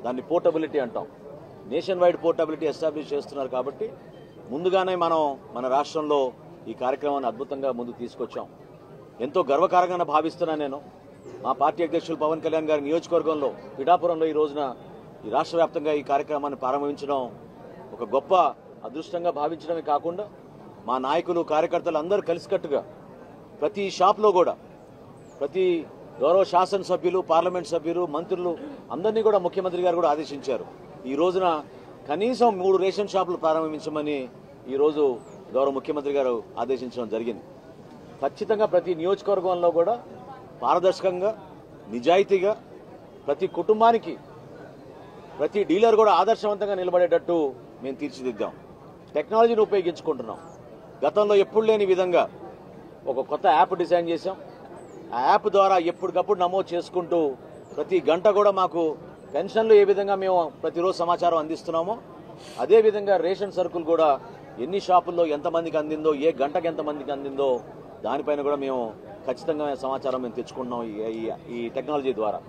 దాన్ని పోర్టబిలిటీ అంటాం. Nation wide portability establish చేస్తున్నారు కాబట్టి ముందుగానే మనం మన రాష్ట్రంలో ఈ కార్యక్రమాన్ని అద్భుతంగా ముందుకు తీసుకొచ్చాం. ఎంతో గర్వకారంగా భావిస్తున్నాను నేను. మా పార్టీ అధ్యక్షులు పవన్ కళ్యాణ్ గారి నియోజకవర్గంలో పిఠాపురంలో ఈ రోజున ఈ రాష్ట్ర వ్యాప్తంగా ఈ కార్యక్రమాన్ని ప్రారంభించడం ఒక గొప్ప అదృష్టంగా భావించడమే కాకుండా మా నాయకులు కార్యకర్తలు అందరూ కలిసికట్టుగా ప్రతి షాప్లో కూడా ప్రతి గౌరవ శాసనసభ్యులు, పార్లమెంట్ సభ్యులు, మంత్రులు అందరినీ కూడా ముఖ్యమంత్రి గారు కూడా ఆదేశించారు. ఈ రోజున కనీసం 3 రేషన్ షాపులు ప్రారంభించమని ఈ రోజు గౌరవ ముఖ్యమంత్రి గారు ఆదేశించడం జరిగింది. ఖచ్చితంగా ప్రతి నియోజకవర్గంలో కూడా పారదర్శకంగా, నిజాయితీగా ప్రతి కుటుంబానికి ప్రతి డీలర్ కూడా ఆదర్శవంతంగా నిలబడేటట్టు మేము తీర్చిదిద్దాం. టెక్నాలజీని ఉపయోగించుకుంటున్నాం. గతంలో ఎప్పుడు లేని విధంగా ఒక కొత్త యాప్ డిజైన్ చేశాం. ఆ యాప్ ద్వారా ఎప్పటికప్పుడు నమోదు చేసుకుంటూ ప్రతి గంట కూడా మాకు పెన్షన్లు ఏ విధంగా మేము ప్రతిరోజు సమాచారం అందిస్తున్నామో అదేవిధంగా రేషన్ సరుకులు కూడా ఎన్ని షాపుల్లో ఎంతమందికి అందిందో, ఏ గంటకు ఎంతమందికి అందిందో దానిపైన కూడా మేము ఖచ్చితంగా సమాచారం మేము తెచ్చుకుంటున్నాం ఈ టెక్నాలజీ ద్వారా.